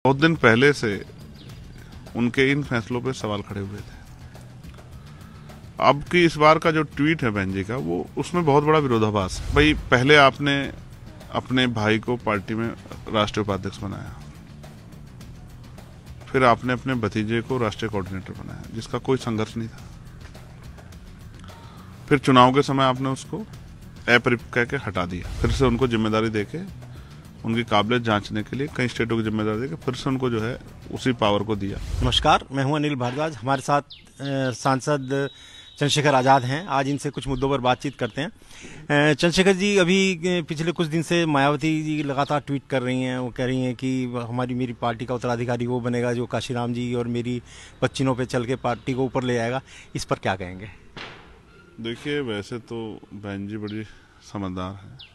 बहुत दिन पहले से उनके इन फैसलों पे सवाल खड़े हुए थे। अब की इस बार का जो ट्वीट है बहन जी का, वो उसमें बहुत बड़ा विरोधाभास है। भाई, पहले आपने अपने भाई को पार्टी में राष्ट्रीय उपाध्यक्ष बनाया, फिर आपने अपने भतीजे को राष्ट्रीय कोऑर्डिनेटर बनाया, जिसका कोई संघर्ष नहीं था। फिर चुनाव के समय आपने उसको अपरिपक्व कह के हटा दिया, फिर से उनको जिम्मेदारी देके, उनकी काबिलियत जांचने के लिए कई स्टेटों की जिम्मेदारी देके फिर से उनको जो है उसी पावर को दिया। नमस्कार, मैं हूं अनिल भारद्वाज। हमारे साथ सांसद चंद्रशेखर आज़ाद हैं। आज इनसे कुछ मुद्दों पर बातचीत करते हैं। चंद्रशेखर जी, अभी पिछले कुछ दिन से मायावती जी लगातार ट्वीट कर रही हैं। वो कह रही हैं कि मेरी पार्टी का उत्तराधिकारी वो बनेगा जो काशीराम जी और मेरी पच्चीनों पे चल के पार्टी को ऊपर ले आएगा। इस पर क्या कहेंगे? देखिए, वैसे तो बहन जी बड़ी समझदार है,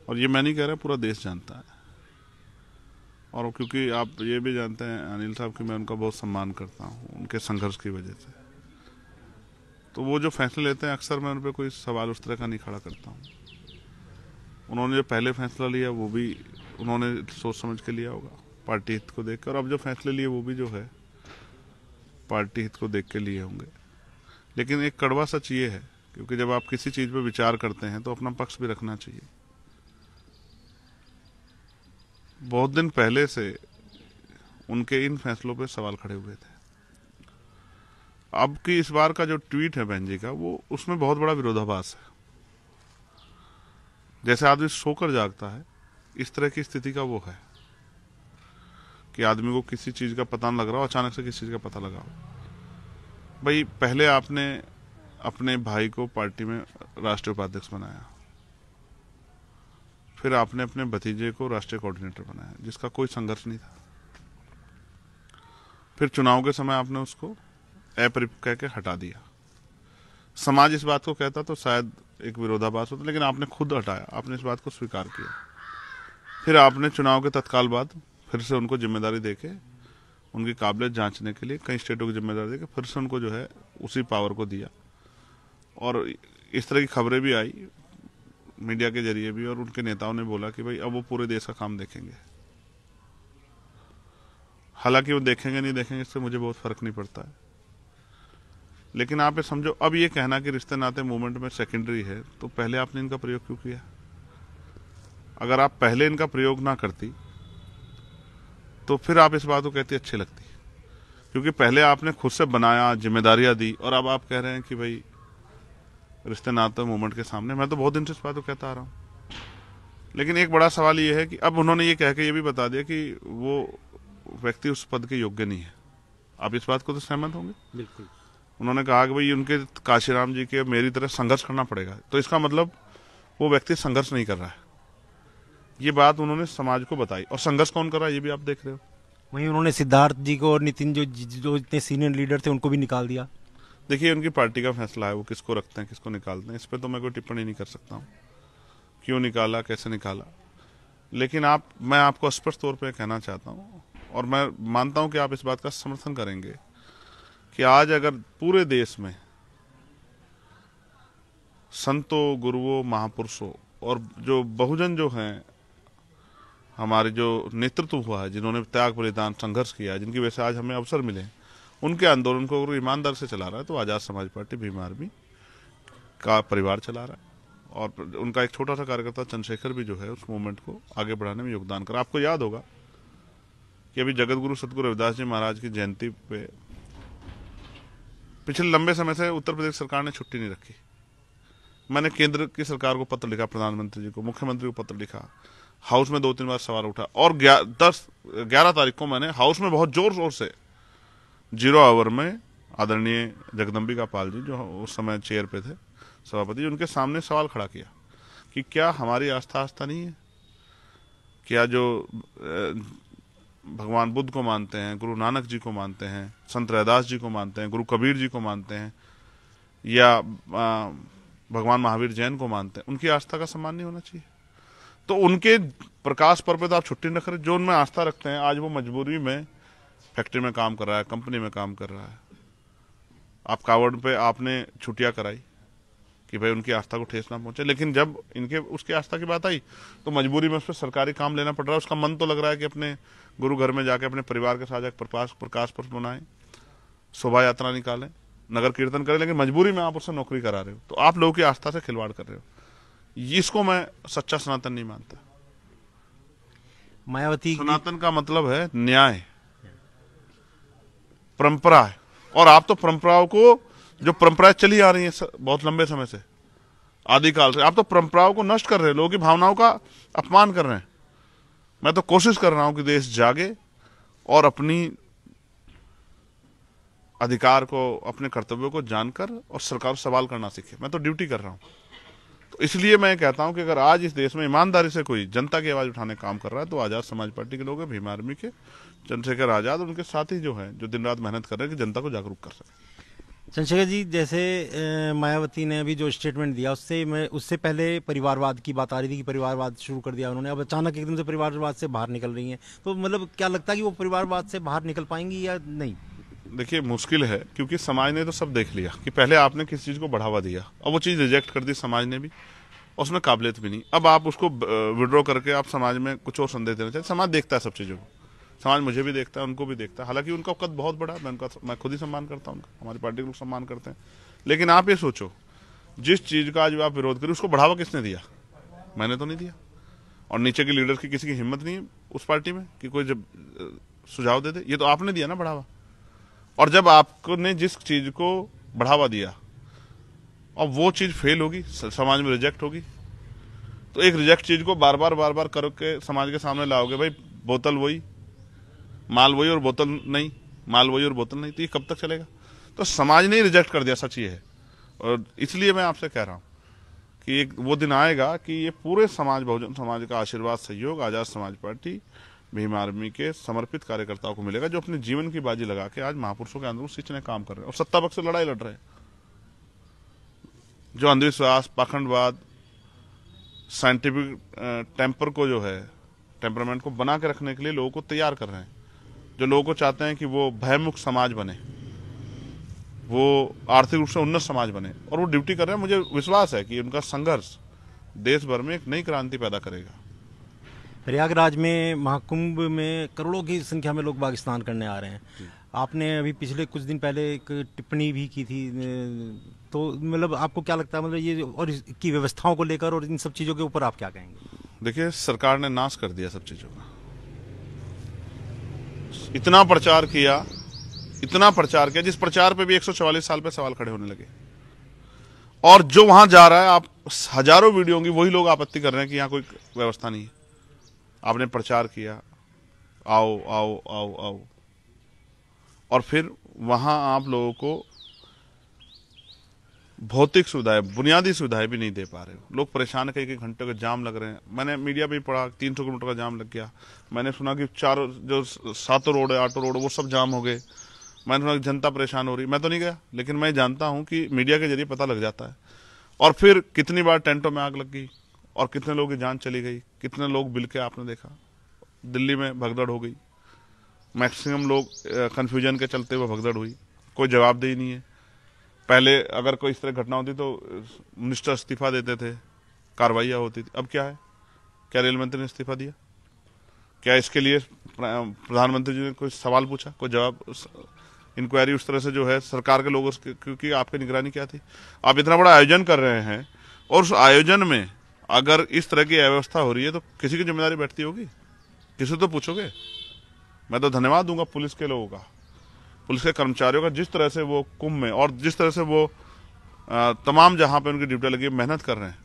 और ये मैं नहीं कह रहा, पूरा देश जानता है। और क्योंकि आप ये भी जानते हैं अनिल साहब कि मैं उनका बहुत सम्मान करता हूँ उनके संघर्ष की वजह से, तो वो जो फैसले लेते हैं अक्सर मैं उन पर कोई सवाल उस तरह का नहीं खड़ा करता हूँ। उन्होंने जो पहले फैसला लिया वो भी उन्होंने सोच समझ के लिया होगा, पार्टी हित को देख कर। अब जो फैसले लिए वो भी जो है पार्टी हित को देख के लिए होंगे। लेकिन एक कड़वा सच ये है, क्योंकि जब आप किसी चीज पे विचार करते हैं तो अपना पक्ष भी रखना चाहिए। बहुत दिन पहले से उनके इन फैसलों पे सवाल खड़े हुए थे। अब की इस बार का जो ट्वीट है बहन जी का, वो उसमें बहुत बड़ा विरोधाभास है। जैसे आदमी सोकर जागता है, इस तरह की स्थिति का वो है कि आदमी को किसी चीज का पता न लग रहा हो, अचानक से किसी चीज का पता लगा हो। भाई, पहले आपने अपने भाई को पार्टी में राष्ट्रीय उपाध्यक्ष बनाया, फिर आपने अपने भतीजे को राष्ट्रीय कोऑर्डिनेटर बनाया, जिसका कोई संघर्ष नहीं था। फिर चुनाव के समय आपने उसको अपरिपक्व कह के हटा दिया। समाज इस बात को कहता तो शायद एक विरोधाभास होता, लेकिन आपने खुद हटाया, आपने इस बात को स्वीकार किया। फिर आपने चुनाव के तत्काल बाद फिर से उनको जिम्मेदारी देके, उनकी काबिलियत जांचने के लिए कई स्टेटों की जिम्मेदारी देके फिर से उनको जो है उसी पावर को दिया। और इस तरह की खबरें भी आई मीडिया के जरिए भी, और उनके नेताओं ने बोला कि भाई अब वो पूरे देश का काम देखेंगे। हालांकि वो देखेंगे नहीं देखेंगे इससे मुझे बहुत फर्क नहीं पड़ता है, लेकिन आप ये समझो, अब ये कहना कि रिश्ते नाते मूवमेंट में सेकेंडरी है, तो पहले आपने इनका प्रयोग क्यों किया? अगर आप पहले इनका प्रयोग ना करती तो फिर आप इस बात को कहती अच्छी लगती, क्योंकि पहले आपने खुद से बनाया, जिम्मेदारियां दी, और अब आप कह रहे हैं कि भाई रिश्ते नाते मूवमेंट के सामने। मैं तो बहुत दिन से इस बात को कहता आ रहा हूं, लेकिन एक बड़ा सवाल ये है कि अब उन्होंने ये कह के ये भी बता दिया कि वो व्यक्ति उस पद के योग्य नहीं है। आप इस बात को तो सहमत होंगे? बिल्कुल। उन्होंने कहा कि भाई उनके काशीराम जी के मेरी तरह संघर्ष करना पड़ेगा, तो इसका मतलब वो व्यक्ति संघर्ष नहीं कर रहा है। ये बात उन्होंने समाज को बताई, और संघर्ष कौन कर रहा है ये भी आप देख रहे हो। वहीं उन्होंने सिद्धार्थ जी को और नितिन जो इतने सीनियर लीडर थे उनको भी निकाल दिया। देखिए, उनकी पार्टी का फैसला है, वो किसको रखते हैं किसको निकालते हैं, इस पर तो मैं कोई टिप्पणी नहीं कर सकता हूँ, क्यों निकाला, कैसे निकाला। लेकिन मैं आपको स्पष्ट तौर पर कहना चाहता हूँ, और मैं मानता हूँ कि आप इस बात का समर्थन करेंगे, कि आज अगर पूरे देश में संतों, गुरुओं, महापुरुषों और जो बहुजन जो हैं, हमारे जो नेतृत्व हुआ है, जिन्होंने त्याग, बलिदान, संघर्ष किया है, जिनकी वजह से आज हमें अवसर मिले, उनके आंदोलन को अगर ईमानदार से चला रहा है तो आजाद समाज पार्टी भीम आर्मी का परिवार चला रहा है। और उनका एक छोटा सा कार्यकर्ता चंद्रशेखर भी जो है उस मूवमेंट को आगे बढ़ाने में योगदान करा। आपको याद होगा कि अभी जगत गुरु सतगुरु रविदास जी महाराज की जयंती पे पिछले लंबे समय से उत्तर प्रदेश सरकार ने छुट्टी नहीं रखी। मैंने केंद्र की सरकार को पत्र लिखा, प्रधानमंत्री जी को, मुख्यमंत्री को पत्र लिखा, हाउस में 2-3 बार सवाल उठा, और 11 तारीख को मैंने हाउस में बहुत जोर शोर से 0 आवर में आदरणीय जगदम्बिका पाल जी, जो उस समय चेयर पे थे, सभापति, उनके सामने सवाल खड़ा किया कि क्या हमारी आस्था नहीं है? क्या जो भगवान बुद्ध को मानते हैं, गुरु नानक जी को मानते हैं, संत रैदास जी को मानते हैं, गुरु कबीर जी को मानते हैं, या भगवान महावीर जैन को मानते हैं, उनकी आस्था का सम्मान नहीं होना चाहिए? तो उनके प्रकाश पर्व पे तो आप छुट्टी न रख रहे। जो उनमें आस्था रखते हैं, आज वो मजबूरी में फैक्ट्री में काम कर रहा है, कंपनी में काम कर रहा है, आप कावड़ पे आपने छुट्टियां कराई, कि भाई उनकी आस्था को ठेस ना पहुंचे। लेकिन जब इनके उसकी आस्था की बात आई तो मजबूरी में उस पर सरकारी काम लेना पड़ रहा है। उसका मन तो लग रहा है कि अपने गुरु घर में जाके अपने परिवार के साथ एक प्रकाश पर्व मनाएं, शोभा यात्रा निकालें, नगर कीर्तन करें, लेकिन मजबूरी में आप उससे नौकरी करा रहे हो, तो आप लोगों की आस्था से खिलवाड़ कर रहे हो। इसको मैं सच्चा सनातन नहीं मानता। मायावती सनातन का मतलब है न्याय, परंपरा है, और आप तो परंपराओं को, जो परंपराएं चली आ रही हैं बहुत लंबे समय से, आदिकाल से, आप तो परंपराओं को नष्ट कर रहे हैं, लोगों की भावनाओं का अपमान कर रहे हैं। मैं तो कोशिश कर रहा हूं कि देश जागे और अपनी अधिकार को, अपने कर्तव्यों को जानकर और सरकार से सवाल करना सीखे। मैं तो ड्यूटी कर रहा हूं। तो इसलिए मैं कहता हूं कि अगर आज इस देश में ईमानदारी से कोई जनता की आवाज उठाने का काम कर रहा है तो आजाद समाज पार्टी के लोग हैं, भीम आर्मी के चंद्रशेखर आजाद, उनके साथी जो हैं, जो दिन रात मेहनत कर रहे हैं कि जनता को जागरूक कर सके। चंद्रशेखर जी, जैसे मायावती ने अभी जो स्टेटमेंट दिया उससे पहले परिवारवाद की बात आ रही थी कि परिवारवाद शुरू कर दिया उन्होंने, अब अचानक एकदम से परिवारवाद से बाहर निकल रही हैं, तो मतलब क्या लगता है कि वो परिवारवाद से बाहर निकल पाएंगी या नहीं? देखिए, मुश्किल है, क्योंकि समाज ने तो सब देख लिया कि पहले आपने किस चीज को बढ़ावा दिया और वो चीज रिजेक्ट कर दी समाज ने भी, उसमें काबिलियत भी नहीं। अब आप उसको विड्रॉ करके आप समाज में कुछ और संदेश देना चाहिए। समाज देखता है सब चीजों को, समाज मुझे भी देखता है, उनको भी देखता है। हालांकि उनका कद बहुत बड़ा, मैं खुद ही सम्मान करता हूँ उनका, हमारी पार्टी के लोग सम्मान करते हैं। लेकिन आप ये सोचो, जिस चीज का आज आप विरोध करें उसको बढ़ावा किसने दिया? मैंने तो नहीं दिया, और नीचे के लीडर की किसी की हिम्मत नहीं है उस पार्टी में कि कोई जब सुझाव दे दे। ये तो आपने दिया ना बढ़ावा। और जब आपने जिस चीज को बढ़ावा दिया और वो चीज फेल होगी, समाज में रिजेक्ट होगी, तो एक रिजेक्ट चीज को बार बार करके समाज के सामने लाओगे, भाई बोतल वही, माल वही और बोतल नहीं, माल वही और बोतल नहीं, तो ये कब तक चलेगा? तो समाज ने रिजेक्ट कर दिया, सच ये है। और इसलिए मैं आपसे कह रहा हूं कि एक वो दिन आएगा कि ये पूरे समाज, बहुजन समाज का आशीर्वाद, सहयोग आजाद समाज पार्टी, भीम आर्मी के समर्पित कार्यकर्ताओं को मिलेगा, जो अपने जीवन की बाजी लगा के आज महापुरुषों के अंदर सींचने काम कर रहे हैं और सत्ता पक्ष से लड़ाई लड़ रहे हैं। जो अंधविश्वास, पाखंडवाद, साइंटिफिक टेम्पर को, जो है टेम्परामेंट को बना के रखने के लिए लोगों को तैयार कर रहे हैं, जो लोगों को चाहते हैं कि वो भयमुक्त समाज बने, वो आर्थिक रूप से उन्नत समाज बने, और वो ड्यूटी कर रहे हैं। मुझे विश्वास है कि उनका संघर्ष देश भर में एक नई क्रांति पैदा करेगा। प्रयागराज में महाकुंभ में करोड़ों की संख्या में लोग बाग स्नान करने आ रहे हैं। आपने अभी पिछले कुछ दिन पहले एक टिप्पणी भी की थी, तो मतलब आपको क्या लगता है, मतलब ये और इसकी व्यवस्थाओं को लेकर और इन सब चीजों के ऊपर आप क्या कहेंगे? देखिए, सरकार ने नाश कर दिया सब चीजों का। इतना प्रचार किया, जिस प्रचार पे भी 144 साल पे सवाल खड़े होने लगे, और जो वहां जा रहा है, आप हजारों वीडियो होंगी, वही लोग आपत्ति कर रहे हैं कि यहाँ कोई व्यवस्था नहीं है। आपने प्रचार किया, आओ आओ आओ आओ, और फिर वहां आप लोगों को भौतिक सुविधाएं, बुनियादी सुविधाएं भी नहीं दे पा रहे हो। लोग परेशान है, कई घंटे का जाम लग रहे हैं। मैंने मीडिया पे पढ़ा 300 किलोमीटर का जाम लग गया। मैंने सुना कि 7 रोड है, 8 रोड, वो सब जाम हो गए। मैंने सुना कि जनता परेशान हो रही। मैं तो नहीं गया, लेकिन मैं जानता हूं कि मीडिया के जरिए पता लग जाता है। और फिर कितनी बार टेंटों में आग लग गई और कितने लोगों की जान चली गई, कितने लोग बिल के आपने देखा। दिल्ली में भगदड़ हो गई, मैक्सिमम लोग कन्फ्यूजन के चलते हुए भगदड़ हुई, कोई जवाबदेही नहीं है। पहले अगर कोई इस तरह घटना होती तो मिनिस्टर इस्तीफा देते थे, कार्रवाइयाँ होती थी। अब क्या है? क्या रेल मंत्री ने इस्तीफा दिया? क्या इसके लिए प्रधानमंत्री जी ने कोई सवाल पूछा, कोई जवाब? इंक्वायरी उस तरह से जो है सरकार के लोगों, क्योंकि आपकी निगरानी क्या थी? आप इतना बड़ा आयोजन कर रहे हैं और उस आयोजन में अगर इस तरह की अव्यवस्था हो रही है तो किसी की जिम्मेदारी बैठती होगी, किसी तो पूछोगे। मैं तो धन्यवाद दूंगा पुलिस के लोगों का, पुलिस के कर्मचारियों का, जिस तरह से वो कुंभ में और जिस तरह से वो तमाम जहां पे उनकी ड्यूटी लगी मेहनत कर रहे हैं,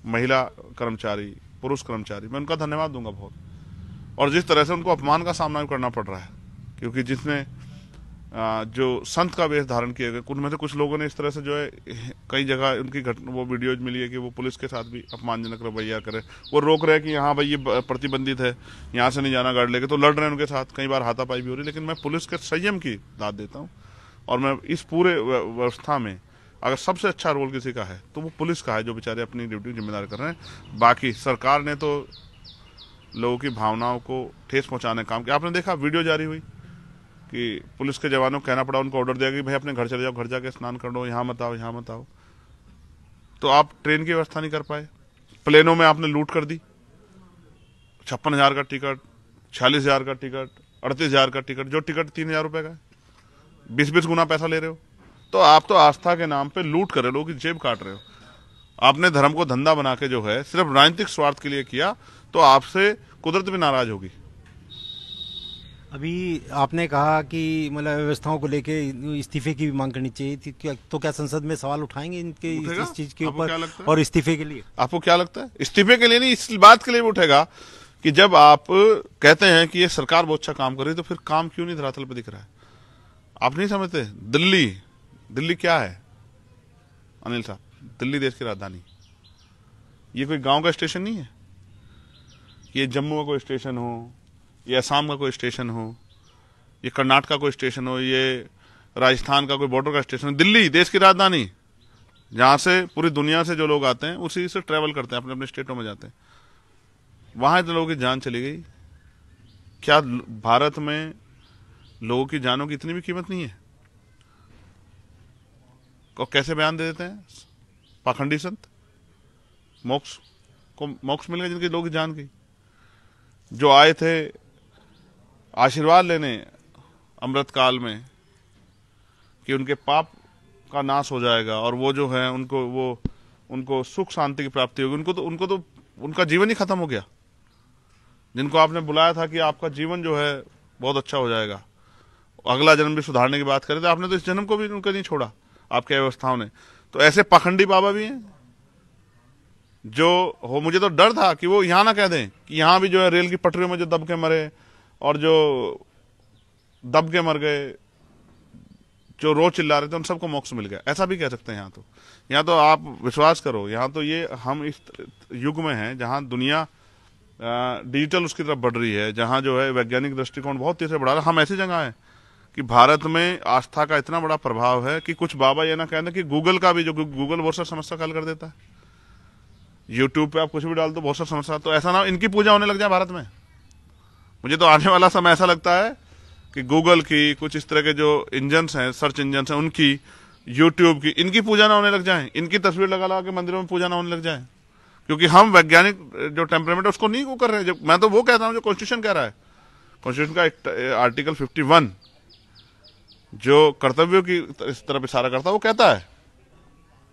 महिला कर्मचारी, पुरुष कर्मचारी, मैं उनका धन्यवाद दूंगा बहुत। और जिस तरह से उनको अपमान का सामना करना पड़ रहा है, क्योंकि जिसने जो संत का वेश धारण किया गया, उनमें से कुछ लोगों ने इस तरह से जो है कई जगह उनकी वो वीडियोज मिली है कि वो पुलिस के साथ भी अपमानजनक रवैया करे। वो रोक रहे हैं कि यहाँ भाई ये प्रतिबंधित है, यहाँ से नहीं जाना गाड़ी लेके, तो लड़ रहे हैं उनके साथ। कई बार हाथापाई भी हो रही है। लेकिन मैं पुलिस के संयम की दाद देता हूँ, और मैं इस पूरे व्यवस्था में अगर सबसे अच्छा रोल किसी का है तो वो पुलिस का है, जो बेचारे अपनी ड्यूटी जिम्मेदार कर रहे हैं। बाकी सरकार ने तो लोगों की भावनाओं को ठेस पहुंचाने का काम किया। आपने देखा वीडियो जारी हुई कि पुलिस के जवानों को कहना पड़ा, उनको ऑर्डर दिया कि भाई अपने घर चले जाओ, घर जाके स्नान कर लो, यहाँ मत आओ, यहाँ मत आओ। तो आप ट्रेन की व्यवस्था नहीं कर पाए। प्लेनों में आपने लूट कर दी, 56,000 का टिकट, 46,000 का टिकट, 38,000 का टिकट, जो टिकट 3,000 रुपए का है, 20-20 गुना पैसा ले रहे हो। तो आप तो आस्था के नाम पे लूट कर रहे हो, लोगों की जेब काट रहे हो। आपने धर्म को धंधा बना के जो है सिर्फ राजनीतिक स्वार्थ के लिए किया, तो आपसे कुदरत भी नाराज होगी। अभी आपने कहा कि मतलब व्यवस्थाओं को लेके इस्तीफे की भी मांग करनी चाहिए थी, तो क्या संसद में सवाल उठाएंगे इनके उठेगा? इस चीज के आपको क्या ऊपर लगता है? और इस्तीफे के लिए? आपको क्या लगता है? इस्तीफे के लिए नहीं, इस बात के लिए भी उठेगा कि जब आप कहते हैं कि ये सरकार बहुत अच्छा काम कर रही है, तो फिर काम क्यों नहीं धरातल पर दिख रहा है? आप नहीं समझते? दिल्ली क्या है अनिल साहब? दिल्ली देश की राजधानी, ये कोई गांव का स्टेशन नहीं है। ये जम्मू का कोई स्टेशन हो, ये असम का कोई स्टेशन हो, ये कर्नाटक का कोई स्टेशन हो, ये राजस्थान का कोई बॉर्डर का स्टेशन हो। दिल्ली देश की राजधानी, जहां से पूरी दुनिया से जो लोग आते हैं उसी से ट्रेवल करते हैं, अपने अपने स्टेटों में जाते हैं। वहां इतने लोगों की जान चली गई। क्या भारत में लोगों की जानों की इतनी भी कीमत नहीं है? और कैसे बयान दे देते हैं पाखंडी संत? मोक्ष मिल गया जिनके लोगों की जान गई। जो आए थे आशीर्वाद लेने अमृत काल में कि उनके पाप का नाश हो जाएगा और वो जो है उनको सुख शांति की प्राप्ति होगी, उनको तो उनका जीवन ही खत्म हो गया। जिनको आपने बुलाया था कि आपका जीवन जो है बहुत अच्छा हो जाएगा, अगला जन्म भी सुधारने की बात करे, तो आपने तो इस जन्म को भी उनका नहीं छोड़ा आपके व्यवस्थाओं ने। तो ऐसे पाखंडी बाबा भी हैं जो हो। मुझे तो डर था कि वो यहां ना कह दें कि यहां भी जो है रेल की पटरियों में जो दब के मरे और जो दब के मर गए, जो रोज चिल्ला रहे थे, उन सबको मोक्ष मिल गया, ऐसा भी कह सकते हैं। यहाँ तो आप विश्वास करो, यहाँ तो ये हम इस युग में हैं जहाँ दुनिया डिजिटल उसकी तरफ बढ़ रही है, जहाँ जो है वैज्ञानिक दृष्टिकोण बहुत तेजी से बढ़ा रहा है। हम ऐसी जगह हैं कि भारत में आस्था का इतना बड़ा प्रभाव है कि कुछ बाबा ये ना कहते कि गूगल का भी, जो गूगल बहुत सारी समस्या हल कर देता है, यूट्यूब पे आप कुछ भी डाल दो बहुत सारी समस्या, तो ऐसा ना इनकी पूजा होने लग जाए भारत में। मुझे तो आने वाला समय ऐसा लगता है कि गूगल की, कुछ इस तरह के जो इंजन्स हैं, सर्च इंजन्स हैं, उनकी, यूट्यूब की, इनकी पूजा ना होने लग जाए, इनकी तस्वीर लगा लगा के मंदिरों में पूजा ना होने लग जाए। क्योंकि हम वैज्ञानिक जो टेम्परामेंट है उसको नहीं वो कर रहे हैं। मैं तो वो कहता हूं जो कॉन्स्टिट्यूशन कह रहा है। कॉन्स्टिट्यूशन का एक आर्टिकल 51 जो कर्तव्यों की इस तरफ इशारा करता है, वो कहता है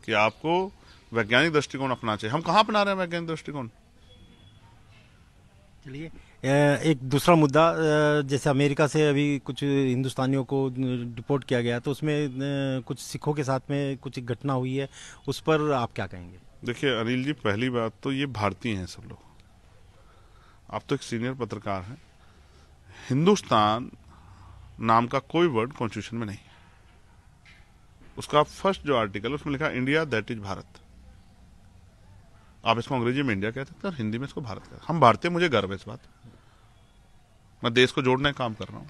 कि आपको वैज्ञानिक दृष्टिकोण अपना चाहिए। हम कहां अपना रहे हैं वैज्ञानिक दृष्टिकोण? चलिए, एक दूसरा मुद्दा, जैसे अमेरिका से अभी कुछ हिंदुस्तानियों को डिपोर्ट किया गया, तो उसमें कुछ सिखों के साथ में कुछ एक घटना हुई है, उस पर आप क्या कहेंगे? देखिए अनिल जी, पहली बात तो ये भारतीय हैं सब लोग। आप तो एक सीनियर पत्रकार हैं। हिंदुस्तान नाम का कोई वर्ड कॉन्स्टिट्यूशन में नहीं। उसका फर्स्ट जो आर्टिकल उसमें लिखा इंडिया दैट इज भारत। आप इसको अंग्रेजी में इंडिया कहते हैं और हिंदी में इसको भारत कहते हैं। हम भारतीय, मुझे गर्व है इस बात। मैं देश को जोड़ने का काम कर रहा हूँ,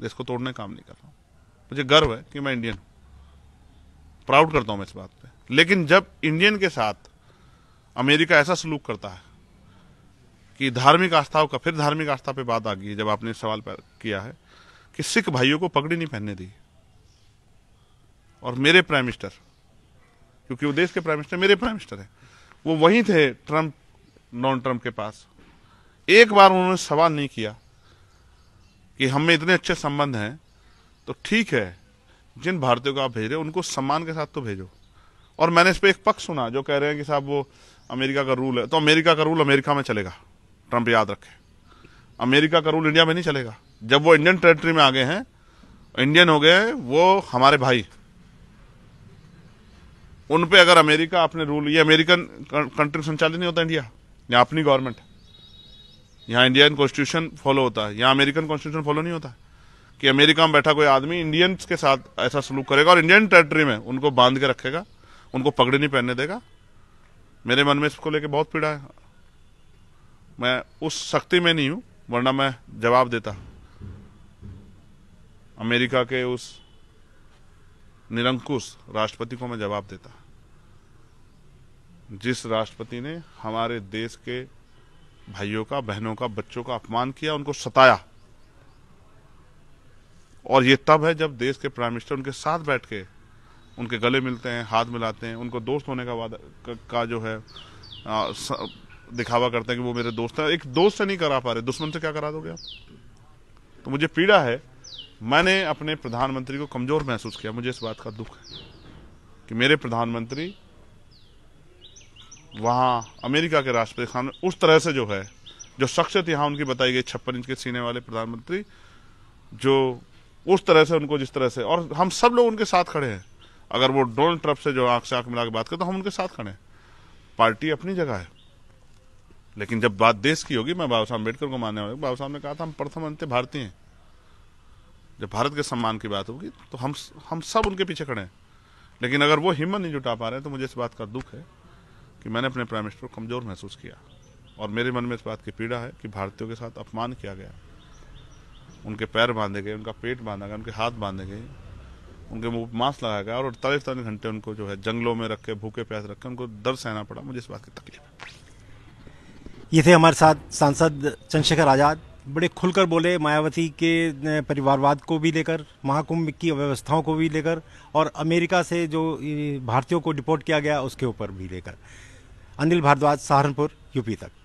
देश को तोड़ने का काम नहीं कर रहा हूँ। मुझे गर्व है कि मैं इंडियन हूँ, प्राउड करता हूँ मैं इस बात पे। लेकिन जब इंडियन के साथ अमेरिका ऐसा सलूक करता है कि धार्मिक आस्थाओं का, फिर धार्मिक आस्था पे बात आ गई है जब आपने सवाल किया है कि सिख भाइयों को पगड़ी नहीं पहनने दी, और मेरे प्राइम मिनिस्टर, क्योंकि वो देश के प्राइम मिनिस्टर मेरे प्राइम मिनिस्टर है, वो वहीं थे ट्रंप नॉन ट्रंप के पास, एक बार उन्होंने सवाल नहीं किया कि हम में इतने अच्छे संबंध हैं तो ठीक है, जिन भारतीयों को आप भेज रहे हो उनको सम्मान के साथ तो भेजो। और मैंने इस पर एक पक्ष सुना जो कह रहे हैं कि साहब वो अमेरिका का रूल है, तो अमेरिका का रूल अमेरिका में चलेगा, ट्रंप याद रखे। अमेरिका का रूल इंडिया में नहीं चलेगा। जब वो इंडियन टेरिटरी में आ गए हैं, इंडियन हो गए, वो हमारे भाई, उन पे अगर अमेरिका अपने रूल, ये अमेरिकन कंट्री संचालित नहीं होता इंडिया, यहाँ अपनी गवर्नमेंट, यहाँ इंडियन कॉन्स्टिट्यूशन फॉलो होता है, यहाँ अमेरिकन कॉन्स्टिट्यूशन फॉलो नहीं होता कि अमेरिका में बैठा कोई आदमी इंडियंस के साथ ऐसा सलूक करेगा और इंडियन टेरिटरी में उनको बांध के रखेगा, उनको पगड़ी नहीं पहनने देगा। मेरे मन में इसको लेके बहुत पीड़ा है। मैं उस शक्ति में नहीं हूं, वरना मैं जवाब देता। अमेरिका के उस निरंकुश राष्ट्रपति को मैं जवाब देता, जिस राष्ट्रपति ने हमारे देश के भाइयों का, बहनों का, बच्चों का अपमान किया, उनको सताया। और ये तब है जब देश के प्राइम मिनिस्टर उनके साथ बैठ के उनके गले मिलते हैं, हाथ मिलाते हैं, उनको दोस्त होने का वादा का जो है दिखावा करते हैं कि वो मेरे दोस्त हैं। एक दोस्त से नहीं करा पा रहे, दुश्मन से क्या करा दोगे आप? तो मुझे पीड़ा है। मैंने अपने प्रधानमंत्री को कमजोर महसूस किया। मुझे इस बात का दुख है कि मेरे प्रधानमंत्री वहां अमेरिका के राष्ट्रपति के सामने उस तरह से जो है, जो शख्सियत यहां उनकी बताई गई 56 इंच के सीने वाले प्रधानमंत्री, जो उस तरह से उनको जिस तरह से, और हम सब लोग उनके साथ खड़े हैं। अगर वो डोनाल्ड ट्रंप से जो आंख से आंख मिला के बात करते तो हम उनके साथ खड़े हैं। पार्टी अपनी जगह है, लेकिन जब बात देश की होगी, मैं बाबा साहब अम्बेडकर को मानने वाला। बाबा साहब ने कहा था हम प्रथम अंत्य भारतीय हैं। जब भारत के सम्मान की बात होगी तो हम सब उनके पीछे खड़े हैं। लेकिन अगर वो हिम्मत नहीं जुटा पा रहे हैं तो मुझे इस बात का दुख है कि मैंने अपने प्राइम मिनिस्टर को कमजोर महसूस किया, और मेरे मन में इस बात की पीड़ा है कि भारतीयों के साथ अपमान किया गया। उनके पैर बांधे गए, उनका पेट बांधा गया, उनके हाथ बांधे गए, उनके मुंह मांस लगाया गया, और 48 घंटे उनको जो है जंगलों में रख के, भूखे प्यास रख के उनको दर्द सहना पड़ा। मुझे इस बात की तकलीफ है। ये थे हमारे साथ सांसद चंद्रशेखर आजाद। बड़े खुलकर बोले मायावती के परिवारवाद को भी लेकर, महाकुंभ की अव्यवस्थाओं को भी लेकर, और अमेरिका से जो भारतीयों को डिपोर्ट किया गया उसके ऊपर भी लेकर। अनिल भारद्वाज, सहारनपुर, यूपी तक।